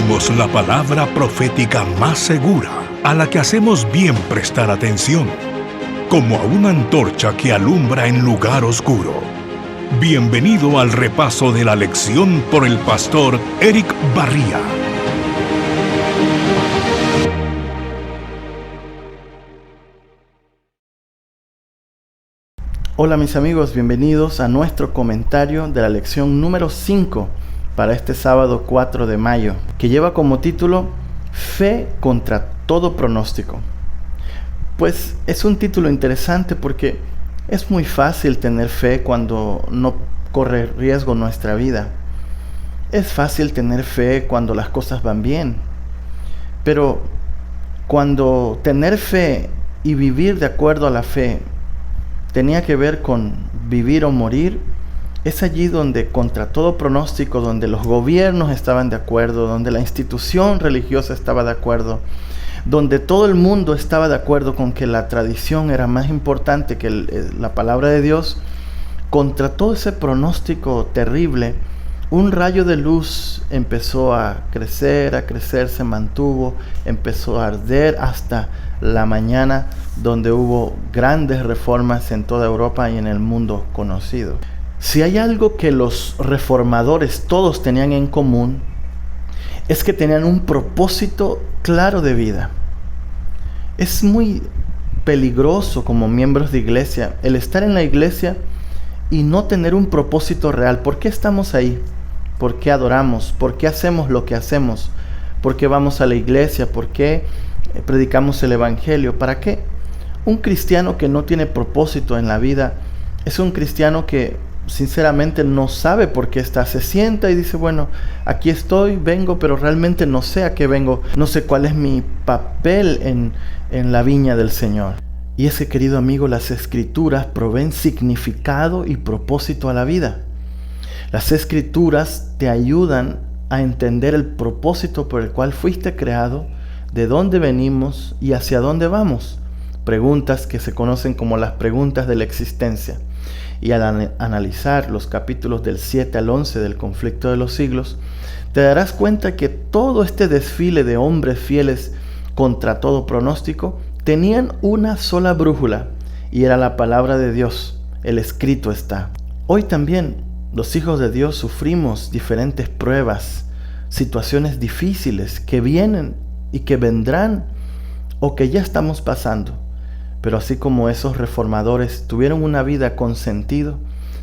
Tenemos la palabra profética más segura, a la que hacemos bien prestar atención, como a una antorcha que alumbra en lugar oscuro. Bienvenido al repaso de la lección por el pastor Eric Barría. Hola mis amigos, bienvenidos a nuestro comentario de la lección número 5 para este sábado 4 de mayo, que lleva como título Fe contra todo pronóstico. Pues es un título interesante porque es muy fácil tener fe cuando no corre riesgo nuestra vida. Es fácil tener fe cuando las cosas van bien, pero cuando tener fe y vivir de acuerdo a la fe tenía que ver con vivir o morir, es allí donde contra todo pronóstico, donde los gobiernos estaban de acuerdo, donde la institución religiosa estaba de acuerdo, donde todo el mundo estaba de acuerdo con que la tradición era más importante que la palabra de Dios, contra todo ese pronóstico terrible, un rayo de luz empezó a crecer, se mantuvo, empezó a arder hasta la mañana, donde hubo grandes reformas en toda Europa y en el mundo conocido. Si hay algo que los reformadores todos tenían en común, es que tenían un propósito claro de vida. Es muy peligroso como miembros de iglesia el estar en la iglesia y no tener un propósito real. ¿Por qué estamos ahí? ¿Por qué adoramos? ¿Por qué hacemos lo que hacemos? ¿Por qué vamos a la iglesia? ¿Por qué predicamos el evangelio? ¿Para qué? Un cristiano que no tiene propósito en la vida es un cristiano que sinceramente no sabe por qué está. Se sienta y dice, bueno, aquí estoy, vengo, pero realmente no sé a qué vengo. No sé cuál es mi papel en la viña del Señor. Y ese, querido amigo, las Escrituras proveen significado y propósito a la vida. Las Escrituras te ayudan a entender el propósito por el cual fuiste creado, de dónde venimos y hacia dónde vamos. Preguntas que se conocen como las preguntas de la existencia. Y al analizar los capítulos del 7 al 11 del Conflicto de los Siglos, te darás cuenta que todo este desfile de hombres fieles contra todo pronóstico tenían una sola brújula, y era la palabra de Dios. El escrito está. Hoy también los hijos de Dios sufrimos diferentes pruebas, situaciones difíciles que vienen y que vendrán o que ya estamos pasando. Pero así como esos reformadores tuvieron una vida con sentido,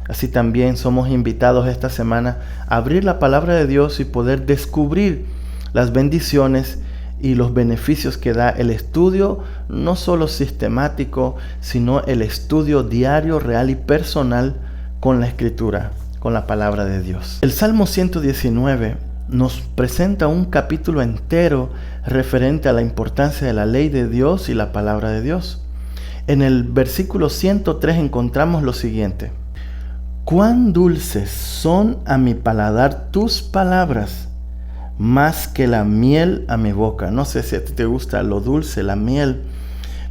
así también somos invitados esta semana a abrir la palabra de Dios y poder descubrir las bendiciones y los beneficios que da el estudio, no solo sistemático, sino el estudio diario, real y personal con la Escritura, con la palabra de Dios. El Salmo 119 nos presenta un capítulo entero referente a la importancia de la ley de Dios y la palabra de Dios. En el versículo 103 encontramos lo siguiente: cuán dulces son a mi paladar tus palabras, más que la miel a mi boca. No sé si a ti te gusta lo dulce, la miel,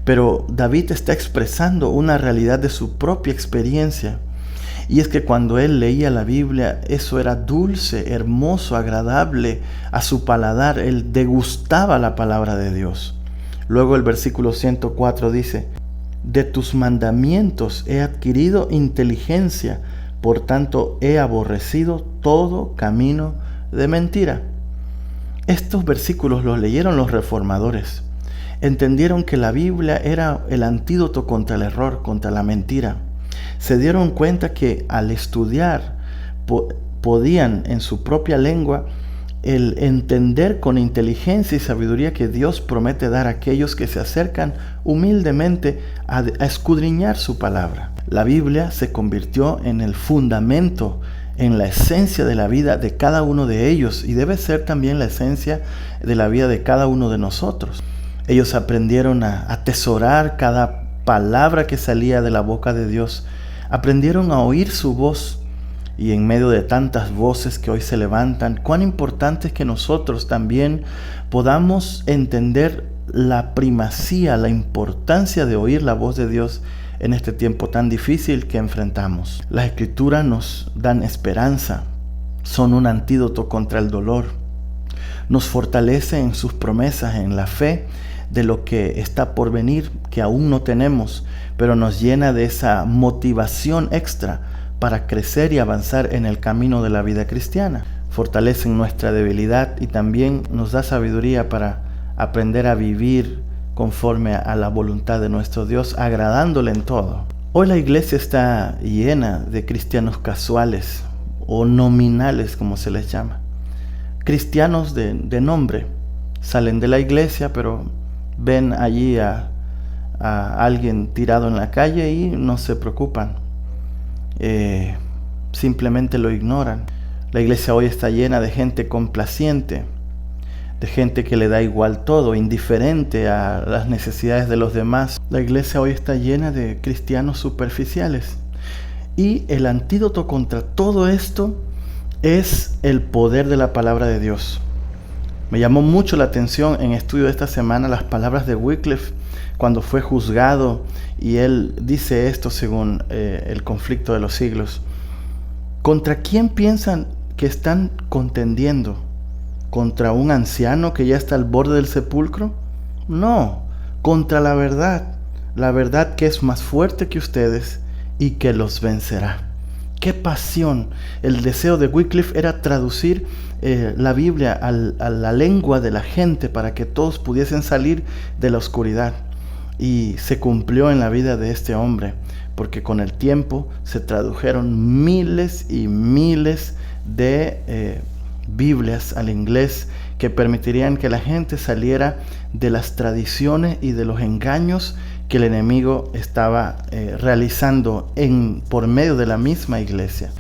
pero David está expresando una realidad de su propia experiencia. Y es que cuando él leía la Biblia, eso era dulce, hermoso, agradable a su paladar. Él degustaba la palabra de Dios. Luego el versículo 104 dice: de tus mandamientos he adquirido inteligencia, por tanto he aborrecido todo camino de mentira. Estos versículos los leyeron los reformadores. Entendieron que la Biblia era el antídoto contra el error, contra la mentira. Se dieron cuenta que al estudiar podían en su propia lengua el entender con inteligencia y sabiduría que Dios promete dar a aquellos que se acercan humildemente a escudriñar su palabra. La Biblia se convirtió en el fundamento, en la esencia de la vida de cada uno de ellos, y debe ser también la esencia de la vida de cada uno de nosotros. Ellos aprendieron a atesorar cada palabra que salía de la boca de Dios, aprendieron a oír su voz. Y en medio de tantas voces que hoy se levantan, cuán importante es que nosotros también podamos entender la primacía, la importancia de oír la voz de Dios en este tiempo tan difícil que enfrentamos. Las Escrituras nos dan esperanza, son un antídoto contra el dolor. nos fortalece en sus promesas, en la fe de lo que está por venir, que aún no tenemos, pero nos llena de esa motivación extra para crecer y avanzar en el camino de la vida cristiana. Fortalecen nuestra debilidad y también nos da sabiduría para aprender a vivir conforme a la voluntad de nuestro Dios, agradándole en todo. Hoy la iglesia está llena de cristianos casuales o nominales, como se les llama. Cristianos de nombre. Salen de la iglesia, pero ven allí a alguien tirado en la calle y no se preocupan. Simplemente lo ignoran. La iglesia hoy está llena de gente complaciente, de gente que le da igual todo, indiferente a las necesidades de los demás. La iglesia hoy está llena de cristianos superficiales. Y el antídoto contra todo esto es el poder de la palabra de Dios. Me llamó mucho la atención en estudio de esta semana las palabras de Wycliffe cuando fue juzgado, y él dice esto según el conflicto de los siglos. ¿Contra quién piensan que están contendiendo? ¿Contra un anciano que ya está al borde del sepulcro? No, contra la verdad que es más fuerte que ustedes y que los vencerá. ¡Qué pasión! El deseo de Wycliffe era traducir la Biblia a la lengua de la gente para que todos pudiesen salir de la oscuridad. Y se cumplió en la vida de este hombre, porque con el tiempo se tradujeron miles y miles de Biblias al inglés que permitirían que la gente saliera de las tradiciones y de los engaños que el enemigo estaba realizando por medio de la misma iglesia.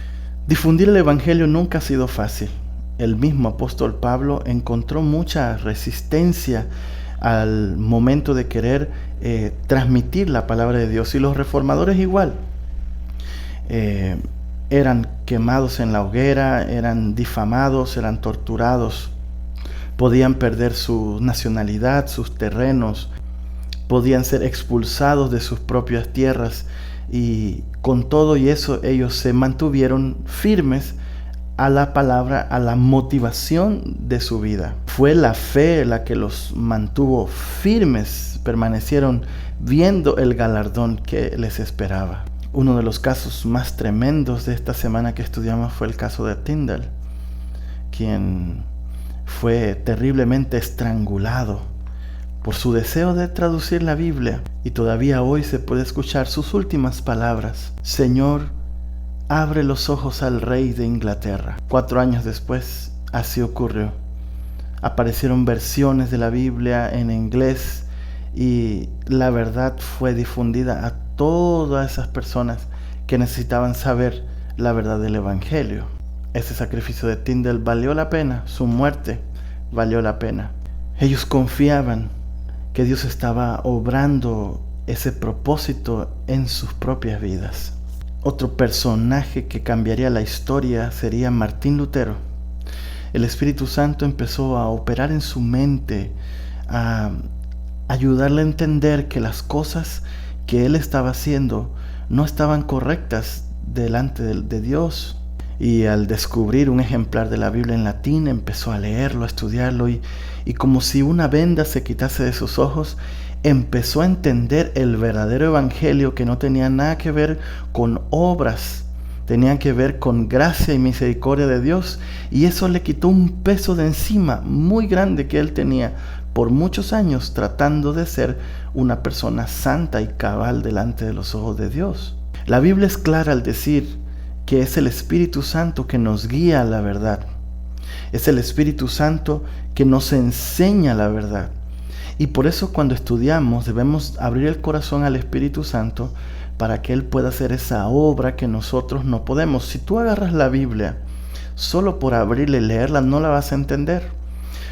Difundir el evangelio nunca ha sido fácil. El mismo apóstol Pablo encontró mucha resistencia al momento de querer transmitir la palabra de Dios, y los reformadores igual. Eran quemados en la hoguera, eran difamados, eran torturados, podían perder su nacionalidad, sus terrenos, podían ser expulsados de sus propias tierras, y con todo y eso ellos se mantuvieron firmes a la palabra, a la motivación de su vida. Fue la fe la que los mantuvo firmes, permanecieron viendo el galardón que les esperaba. Uno de los casos más tremendos de esta semana que estudiamos fue el caso de Tyndale, quien fue terriblemente estrangulado por su deseo de traducir la Biblia, y todavía hoy se puede escuchar sus últimas palabras: Señor, abre los ojos al rey de Inglaterra. 4 años después, así ocurrió. Aparecieron versiones de la Biblia en inglés y la verdad fue difundida a todas esas personas que necesitaban saber la verdad del Evangelio. Ese sacrificio de Tyndale valió la pena, su muerte valió la pena. Ellos confiaban que Dios estaba obrando ese propósito en sus propias vidas. Otro personaje que cambiaría la historia sería Martín Lutero. El Espíritu Santo empezó a operar en su mente, a ayudarle a entender que las cosas que él estaba haciendo no estaban correctas delante de Dios. Y al descubrir un ejemplar de la Biblia en latín, empezó a leerlo, a estudiarlo, y como si una venda se quitase de sus ojos, empezó a entender el verdadero evangelio, que no tenía nada que ver con obras, tenía que ver con gracia y misericordia de Dios, y eso le quitó un peso de encima muy grande que él tenía por muchos años tratando de ser una persona santa y cabal delante de los ojos de Dios. La Biblia es clara al decir que es el Espíritu Santo que nos guía a la verdad. Es el Espíritu Santo que nos enseña la verdad. Y por eso cuando estudiamos debemos abrir el corazón al Espíritu Santo para que Él pueda hacer esa obra que nosotros no podemos. Si tú agarras la Biblia solo por abrirla y leerla, no la vas a entender.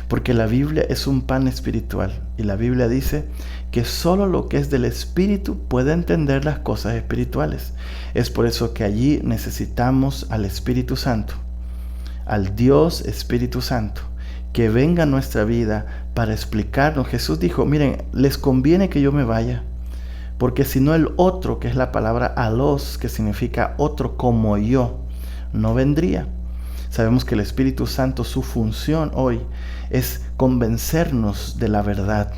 Porque la Biblia es un pan espiritual. Y la Biblia dice que solo lo que es del Espíritu puede entender las cosas espirituales. Es por eso que allí necesitamos al Espíritu Santo, al Dios Espíritu Santo, que venga a nuestra vida para explicarnos. Jesús dijo, miren, les conviene que yo me vaya, porque si no el otro, que es la palabra allos, que significa otro como yo, no vendría. Sabemos que el Espíritu Santo, su función hoy es convencernos de la verdad,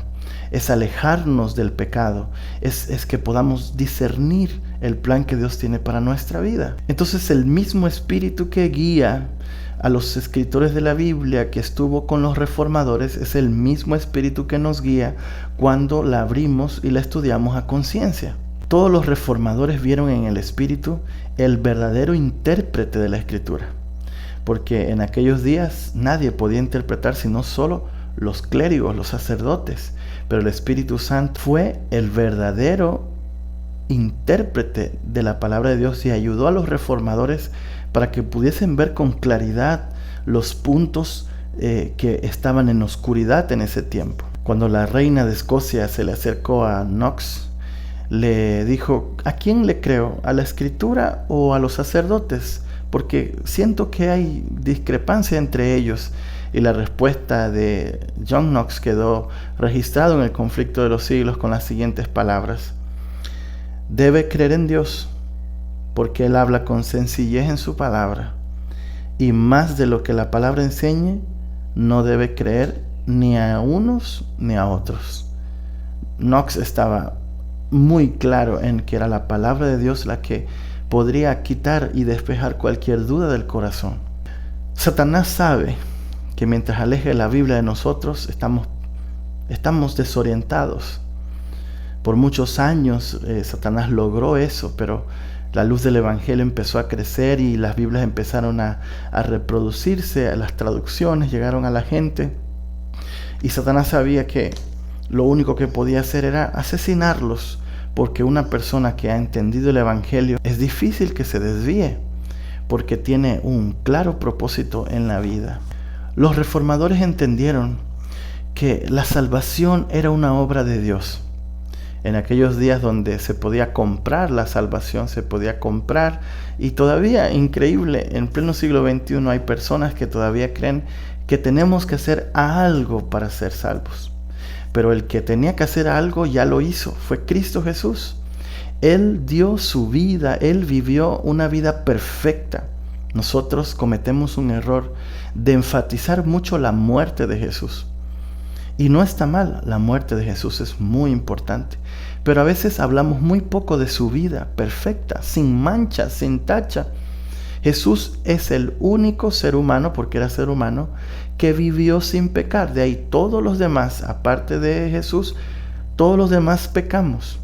es alejarnos del pecado, es que podamos discernir el plan que Dios tiene para nuestra vida. Entonces el mismo Espíritu que guía a los escritores de la Biblia, que estuvo con los reformadores, es el mismo Espíritu que nos guía cuando la abrimos y la estudiamos a conciencia. Todos los reformadores vieron en el Espíritu el verdadero intérprete de la Escritura, porque en aquellos días nadie podía interpretar sino solo los clérigos, los sacerdotes, pero el Espíritu Santo fue el verdadero intérprete de la palabra de Dios y ayudó a los reformadores para que pudiesen ver con claridad los puntos que estaban en oscuridad en ese tiempo. Cuando la reina de Escocia se le acercó a Knox, le dijo: ¿a quién le creo? ¿A la Escritura o a los sacerdotes? Porque siento que hay discrepancia entre ellos. Y la respuesta de John Knox quedó registrado en el Conflicto de los Siglos con las siguientes palabras: debe creer en Dios, porque Él habla con sencillez en su palabra, y más de lo que la palabra enseñe, no debe creer ni a unos ni a otros. Knox estaba muy claro en que era la palabra de Dios la que podría quitar y despejar cualquier duda del corazón. Satanás sabe que mientras aleje la Biblia de nosotros, estamos desorientados. Por muchos años Satanás logró eso, pero la luz del Evangelio empezó a crecer y las Biblias empezaron a reproducirse, las traducciones llegaron a la gente, y Satanás sabía que lo único que podía hacer era asesinarlos, porque una persona que ha entendido el Evangelio es difícil que se desvíe, porque tiene un claro propósito en la vida. Los reformadores entendieron que la salvación era una obra de Dios. En aquellos días donde se podía comprar la salvación, se podía comprar, y todavía, increíble, en pleno siglo XXI hay personas que todavía creen que tenemos que hacer algo para ser salvos. Pero el que tenía que hacer algo ya lo hizo, fue Cristo Jesús. Él dio su vida, Él vivió una vida perfecta. Nosotros cometemos un error de enfatizar mucho la muerte de Jesús. Y no está mal, la muerte de Jesús es muy importante. Pero a veces hablamos muy poco de su vida perfecta, sin mancha, sin tacha. Jesús es el único ser humano, porque era ser humano, que vivió sin pecar. De ahí todos los demás, aparte de Jesús, todos los demás pecamos.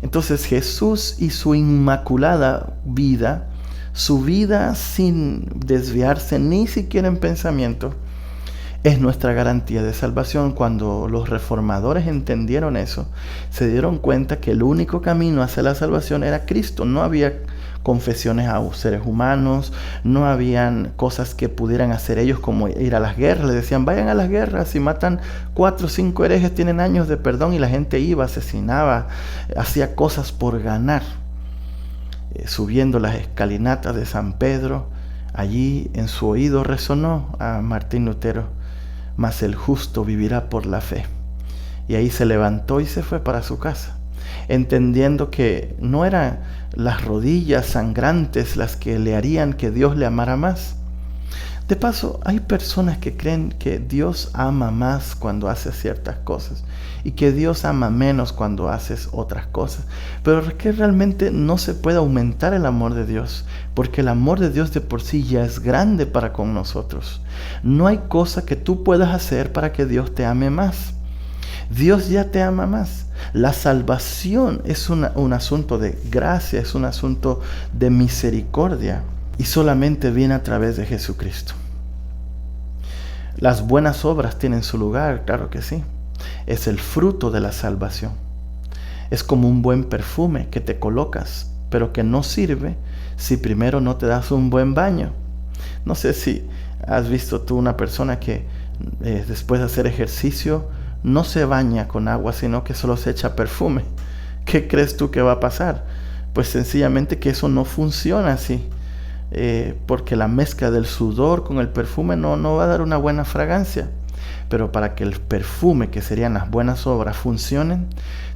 Entonces Jesús y su inmaculada vida, su vida sin desviarse ni siquiera en pensamiento, es nuestra garantía de salvación. Cuando los reformadores entendieron eso, se dieron cuenta que el único camino hacia la salvación era Cristo. No había confesiones a seres humanos, no habían cosas que pudieran hacer ellos como ir a las guerras. Les decían: vayan a las guerras, si matan 4 o 5 herejes tienen años de perdón, y la gente iba, asesinaba, hacía cosas por ganar. Subiendo las escalinatas de San Pedro, allí en su oído resonó a Martín Lutero: mas el justo vivirá por la fe. Y ahí se levantó y se fue para su casa, entendiendo que no eran las rodillas sangrantes las que le harían que Dios le amara más. De paso, hay personas que creen que Dios ama más cuando haces ciertas cosas y que Dios ama menos cuando haces otras cosas. Pero es que realmente no se puede aumentar el amor de Dios, porque el amor de Dios de por sí ya es grande para con nosotros. No hay cosa que tú puedas hacer para que Dios te ame más. Dios ya te ama más. La salvación es un asunto de gracia, es un asunto de misericordia, y solamente viene a través de Jesucristo. Las buenas obras tienen su lugar, claro que sí. Es el fruto de la salvación. Es como un buen perfume que te colocas, pero que no sirve si primero no te das un buen baño. No sé si has visto tú una persona que después de hacer ejercicio no se baña con agua, sino que solo se echa perfume. ¿Qué crees tú que va a pasar? Pues sencillamente que eso no funciona así, porque la mezcla del sudor con el perfume no va a dar una buena fragancia. Pero para que el perfume, que serían las buenas obras, funcionen,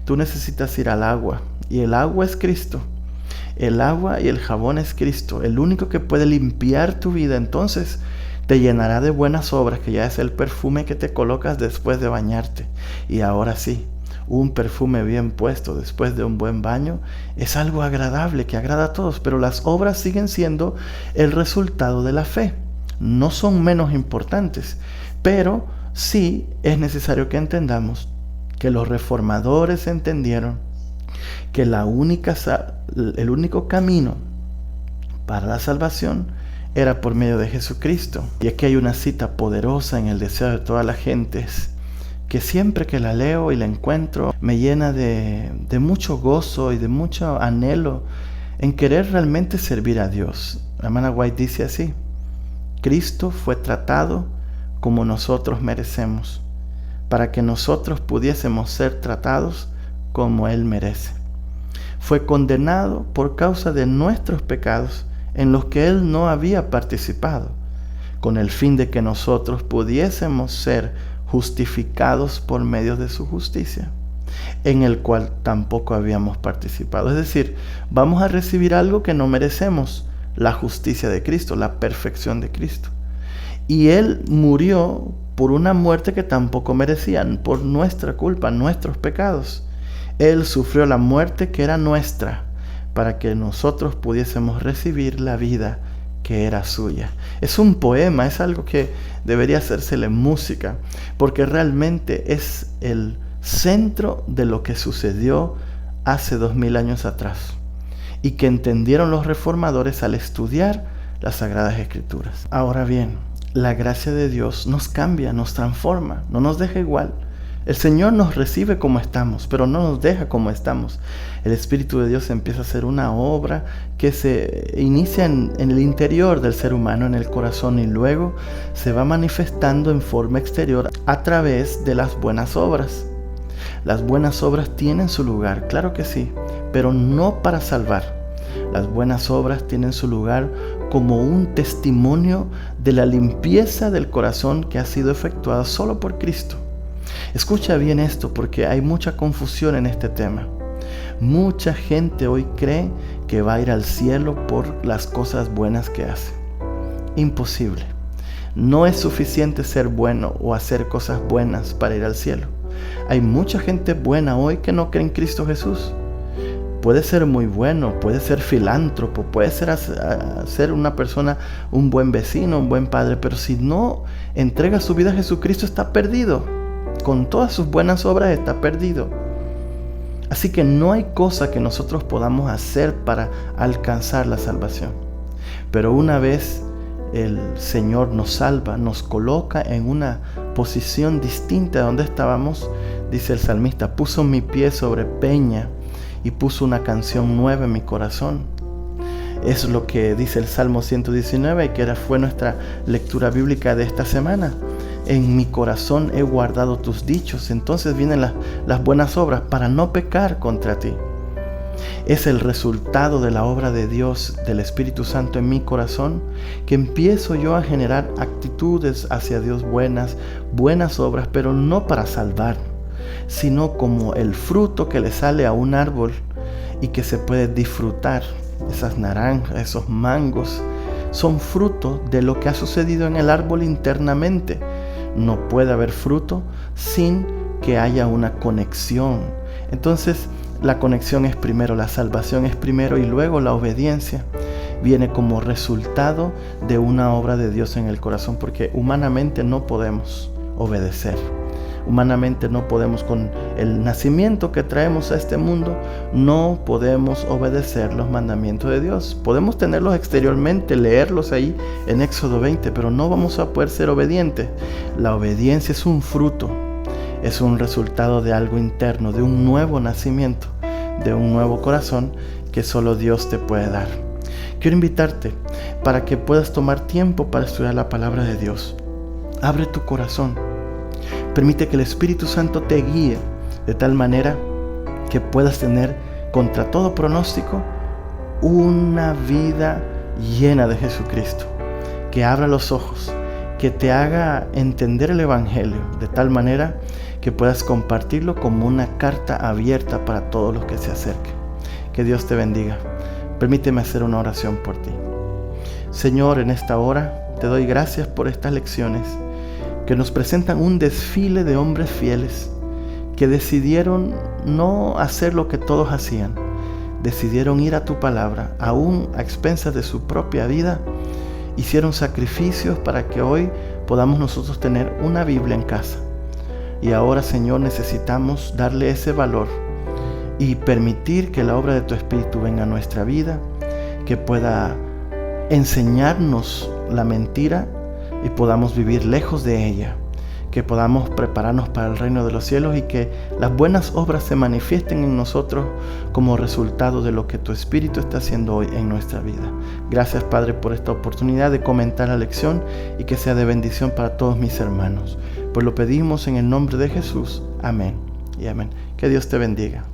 tú necesitas ir al agua, y el agua es Cristo. el agua y el jabón es Cristo, el único que puede limpiar tu vida. Entonces te llenará de buenas obras, que ya es el perfume que te colocas después de bañarte. Y ahora sí, un perfume bien puesto después de un buen baño es algo agradable, que agrada a todos, pero las obras siguen siendo el resultado de la fe. No son menos importantes, pero sí es necesario que entendamos que los reformadores entendieron que el único camino para la salvación era por medio de Jesucristo. Y aquí hay una cita poderosa en el deseo de todas las gentes, que siempre que la leo y la encuentro me llena de mucho gozo y de mucho anhelo en querer realmente servir a Dios. La hermana White dice así: Cristo fue tratado como nosotros merecemos, para que nosotros pudiésemos ser tratados como Él merece. Fue condenado por causa de nuestros pecados, en los que Él no había participado, con el fin de que nosotros pudiésemos ser justificados por medio de su justicia, en el cual tampoco habíamos participado. Es decir, vamos a recibir algo que no merecemos: la justicia de Cristo, la perfección de Cristo. Y Él murió por una muerte que tampoco merecían, por nuestra culpa, nuestros pecados. Él sufrió la muerte que era nuestra, para que nosotros pudiésemos recibir la vida que era suya. Es un poema, es algo que debería hacérsele música, porque realmente es el centro de lo que sucedió hace 2000 años atrás, y que entendieron los reformadores al estudiar las Sagradas Escrituras. Ahora bien, la gracia de Dios nos cambia, nos transforma, no nos deja igual. El Señor nos recibe como estamos, pero no nos deja como estamos. El Espíritu de Dios empieza a hacer una obra que se inicia en el interior del ser humano, en el corazón, y luego se va manifestando en forma exterior a través de las buenas obras. Las buenas obras tienen su lugar, claro que sí, pero no para salvar. Las buenas obras tienen su lugar como un testimonio de la limpieza del corazón que ha sido efectuada solo por Cristo. Escucha bien esto, porque hay mucha confusión en este tema. Mucha gente hoy cree que va a ir al cielo por las cosas buenas que hace. Imposible. No es suficiente ser bueno o hacer cosas buenas para ir al cielo. Hay mucha gente buena hoy que no cree en Cristo Jesús. Puede ser muy bueno, puede ser filántropo, puede ser una persona, un buen vecino, un buen padre, pero si no entrega su vida a Jesucristo, está perdido. Con todas sus buenas obras está perdido. Así que no hay cosa que nosotros podamos hacer para alcanzar la salvación. Pero una vez el Señor nos salva, nos coloca en una posición distinta de donde estábamos, dice el salmista: puso mi pie sobre peña y puso una canción nueva en mi corazón. Es lo que dice el Salmo 119, que fue nuestra lectura bíblica de esta semana. En mi corazón he guardado tus dichos. Entonces vienen las buenas obras para no pecar contra ti. Es el resultado de la obra de Dios, del Espíritu Santo en mi corazón, que empiezo yo a generar actitudes hacia Dios buenas obras, pero no para salvar, sino como el fruto que le sale a un árbol y que se puede disfrutar. Esas naranjas, esos mangos, son fruto de lo que ha sucedido en el árbol internamente. No puede haber fruto sin que haya una conexión. Entonces, la conexión es primero, la salvación es primero, y luego la obediencia viene como resultado de una obra de Dios en el corazón, porque humanamente no podemos obedecer. Humanamente no podemos, con el nacimiento que traemos a este mundo, no podemos obedecer los mandamientos de Dios. Podemos tenerlos exteriormente, leerlos ahí en Éxodo 20, pero no vamos a poder ser obedientes. La obediencia es un fruto, es un resultado de algo interno, de un nuevo nacimiento, de un nuevo corazón que solo Dios te puede dar. Quiero invitarte para que puedas tomar tiempo para estudiar la palabra de Dios. Abre tu corazón. Permite que el Espíritu Santo te guíe de tal manera que puedas tener, contra todo pronóstico, una vida llena de Jesucristo. Que abra los ojos, que te haga entender el Evangelio de tal manera que puedas compartirlo como una carta abierta para todos los que se acerquen. Que Dios te bendiga. Permíteme hacer una oración por ti. Señor, en esta hora te doy gracias por estas lecciones que nos presentan un desfile de hombres fieles que decidieron no hacer lo que todos hacían. Decidieron ir a tu palabra, aún a expensas de su propia vida. Hicieron sacrificios para que hoy podamos nosotros tener una Biblia en casa. Y ahora, Señor, necesitamos darle ese valor y permitir que la obra de tu Espíritu venga a nuestra vida, que pueda enseñarnos la mentira y podamos vivir lejos de ella, que podamos prepararnos para el reino de los cielos y que las buenas obras se manifiesten en nosotros como resultado de lo que tu Espíritu está haciendo hoy en nuestra vida. Gracias, Padre, por esta oportunidad de comentar la lección y que sea de bendición para todos mis hermanos. Pues lo pedimos en el nombre de Jesús. Amén y amén. Que Dios te bendiga.